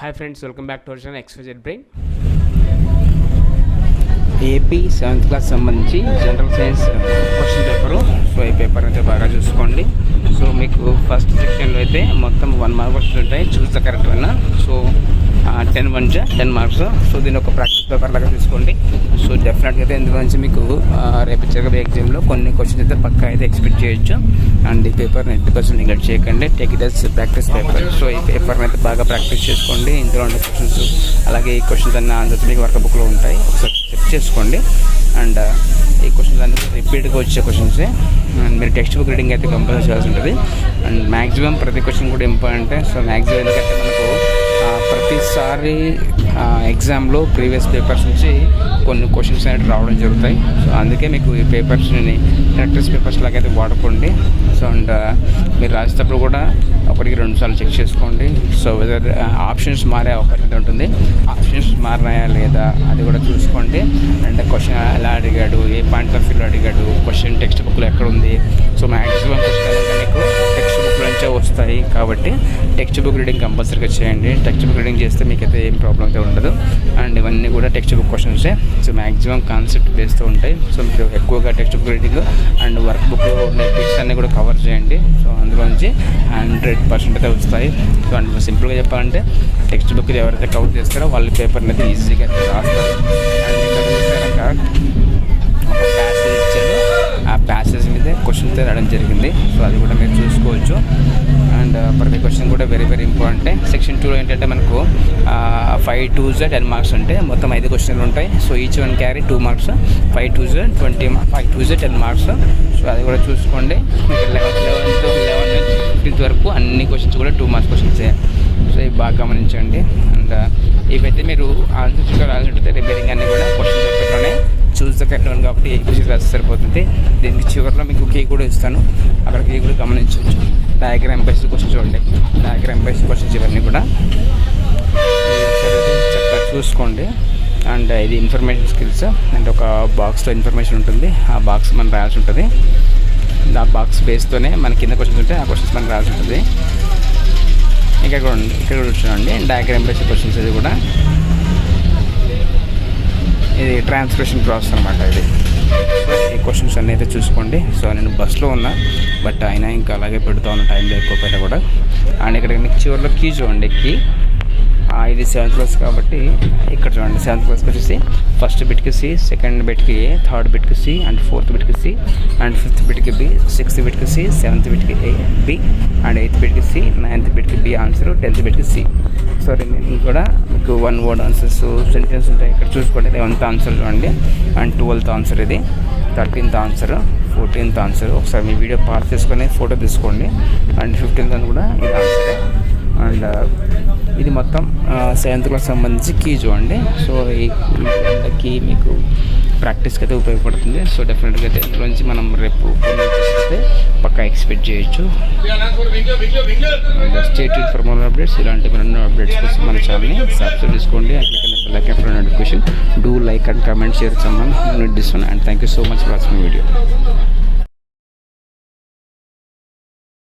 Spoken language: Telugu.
Hi friends, welcome back to our channel XYZ brain. AP 7th class సంబంధించి general science question paper. So ఈ పేపర్ అయితే బాగా చూసుకోండి. సో మీకు ఫస్ట్ సెక్షన్లో అయితే మొత్తం 1 మార్క్ క్వశ్చన్స్ ఉంటాయి. చూస్ the correct one. So 10 marks. So దీని ఒక ప్రాక్టీస్ పేపర్ లాగా తీసుకోండి. సో డెఫినెట్గా అయితే ఇందులో నుంచి మీకు రేపు జరగబోయే ఎగ్జామ్లో కొన్ని క్వశ్చన్స్ అయితే పక్కా అయితే ఎక్స్పెక్ట్ చేయొచ్చు. అండ్ ఈ పేపర్ని 80% నెగ్లెక్ట్ చేయకండి. Take it as practice paper. So ఈ పేపర్ని అయితే బాగా ప్రాక్టీస్ చేసుకోండి. ఇందులో ఉండే క్వశ్చన్స్ అలాగే ఈ క్వశ్చన్స్ అన్న ఆన్సర్స్ మీకు వర్క్ బుక్లో ఉంటాయి, ఒకసారి చెక్ చేసుకోండి. అండ్ ఈ క్వశ్చన్స్ అన్ని రిపీట్గా వచ్చే క్వశ్చన్సే. అండ్ మీరు టెక్స్ట్ బుక్ రీడింగ్ అయితే కంపల్సరీ చేయాల్సి ఉంటుంది. అండ్ మ్యాక్సిమం ప్రతి క్వశ్చన్ కూడా ఇంపార్టెంట్. సో మ్యాక్సిమం ఎందుకంటే మనకు ప్రతిసారి ఎగ్జామ్లో ప్రీవియస్ పేపర్స్ నుంచి కొన్ని క్వశ్చన్స్ అనేవి రావడం జరుగుతాయి. సో అందుకే మీకు ఈ పేపర్స్ని ప్రాక్టీస్ పేపర్స్ లాగా అయితే వాడుకోండి. సో అండ్ మీరు రాసేటప్పుడు కూడా 1-2 సార్లు చెక్ చేసుకోండి. సో వెదర్ ఆప్షన్స్ మారే అవకాశం ఉంటుంది. ఆప్షన్స్ మారినాయా లేదా అది కూడా చూసుకోండి. అండ్ క్వశ్చన్ ఎలా అడిగాడు, ఏ పాయింట్ ఆఫ్ వ్యూలో అడిగాడు, క్వశ్చన్ టెక్స్ట్ బుక్లో ఎక్కడ ఉంది. సో మ్యాక్సిమం క్వశ్చన్ మీకు టెక్స్ట్ బుక్ నుంచే వస్తాయి కాబట్టి టెక్స్ట్ బుక్ రీడింగ్ కంపల్సరీగా చేయండి. టెక్స్ట్ బుక్ రీడింగ్ చేస్తే మీకు అయితే ఏం ప్రాబ్లం అయితే ఉండదు. అండ్ ఇవన్నీ కూడా టెక్స్ట్ బుక్ క్వశ్చన్సే. సో మ్యాక్సిమం కాన్సెప్ట్ బేస్తో ఉంటాయి. సో మీకు ఎక్కువగా textbook reading and work బుక్లో ఉండే బిట్స్ అన్నీ కూడా కవర్ చేయండి. సో అందులోంచి 100% అయితే వస్తాయి. సో అండ్ సింపుల్గా చెప్పాలంటే టెక్స్ట్ బుక్ ఎవరైతే కవర్ చేస్తారో వాళ్ళ పేపర్ని అయితే ఈజీగా రాస్తారు. అండ్ ఇక్కడ చూసాక ఒక ప్యాసేజ్ ఇచ్చారు, ఆ ప్యాసేజ్ మీదే క్వశ్చన్ అయితే రావడం జరిగింది. సో అది కూడా మీరు చూసుకోవచ్చు. అండ్ ప్రతి క్వశ్చన్ కూడా వెరీ వెరీ ఇంపార్టెంట్. సెక్షన్ 2లో ఏంటంటే మనకు 5 2s 10 మార్క్స్ ఉంటాయి. మొత్తం 5 క్వశ్చన్లు ఉంటాయి. So each one carry 2 marks. 5 2s 20 5 2s 10 marks. So అది కూడా చూసుకోండి. 11th 15th వరకు అన్ని క్వశ్చన్స్ కూడా 2 మార్క్స్ క్వశ్చన్సే. సో ఇవి బాగా గమనించండి. అండ్ ఇవైతే మీరు ఆన్సర్స్ రాసి ఉంటుంది. రిపేరింగ్ అన్నీ కూడా క్వశ్చన్ పేపర్లోనే చూస్ ద కరెక్ట్ వన్ కాబట్టి ఈ క్వశ్చన్ రాసి సరిపోతుంది. దీనికి చివరిలో మీకు కీ కూడా ఇస్తాను, అక్కడ కీ కూడా గమనించవచ్చు. డయాగ్రామ్ బేస్డ్ క్వశ్చన్ చూడండి. డయాగ్రామ్ బేస్డ్ క్వశ్చన్స్ ఇవన్నీ కూడా చక్కగా చూసుకోండి. అండ్ ఇది ఇన్ఫర్మేషన్ స్కిల్స్. అండ్ ఒక బాక్స్లో ఇన్ఫర్మేషన్ ఉంటుంది, ఆ బాక్స్ మనం రాయాల్సి ఉంటుంది. ఆ బాక్స్ బేస్తోనే మన కింద క్వశ్చన్స్ ఉంటాయి, ఆ క్వశ్చన్స్ మనం రాయాల్సి ఉంటుంది. ఇక్కడ కూడా చూడండి డయాగ్రామ్ బేస్డ్ క్వశ్చన్స్. ఇది కూడా ఇది ట్రాన్స్లేషన్ ప్రాసెస్ అనమాట. ఇది ఈ క్వశ్చన్స్ అన్నీ అయితే చూసుకోండి. సో నేను బస్లో ఉన్నా, బట్ అయినా ఇంకా అలాగే పెడుతూ ఉన్న టైం లేకపోయినా కూడా. అండ్ ఇక్కడ చివరిలో కీ చూడండి. కీ ఇది 7th క్లాస్ కాబట్టి ఇక్కడ చూడండి. 7th క్లాస్కి వచ్చేసి ఫస్ట్ బిట్కి సి, సెకండ్ బిట్కి ఏ, థర్డ్ బిట్కి సి, అండ్ 4th బిట్కి సి, అండ్ 5th బిట్కి బి, 6th బిట్కి సి, 7th బిట్కి ఏ బి, అండ్ 8th బిట్కి సి, 9th బిట్కి బి ఆన్సర్, 10th బిట్కి సి. సో రిమైనింగ్ కూడా మీకు 1 word ఆన్సర్స్ సెంటెన్స్ ఉంటాయి. ఇక్కడ చూసుకోండి. 11th ఆన్సర్ చూడండి, అండ్ 12th ఆన్సర్, ఇది 13th ఆన్సర్, 14th ఆన్సర్. ఒకసారి మీ వీడియో పాస్ చేసుకొని ఫోటో తీసుకోండి. అండ్ 15th కూడా ఇది ఆన్సరే. అండ్ ఇది మొత్తం 7th క్లాస్ సంబంధించి కీ చూడండి. సో ఈ కీ మీకు ప్రాక్టీస్కి అయితే ఉపయోగపడుతుంది. సో డెఫినెట్గా అయితే ఇందులోంచి మనం రేపు అయితే పక్కా ఎక్స్పెక్ట్ చేయొచ్చు. Stay tuned for more updates. ఇలాంటి మరిన్ని అప్డేట్స్ కోసం మన ఛానల్ని సబ్స్క్రైబ్ చేసుకోండి. And like for notification. Do like and comment, share someone this one. And thank you so much for watching video.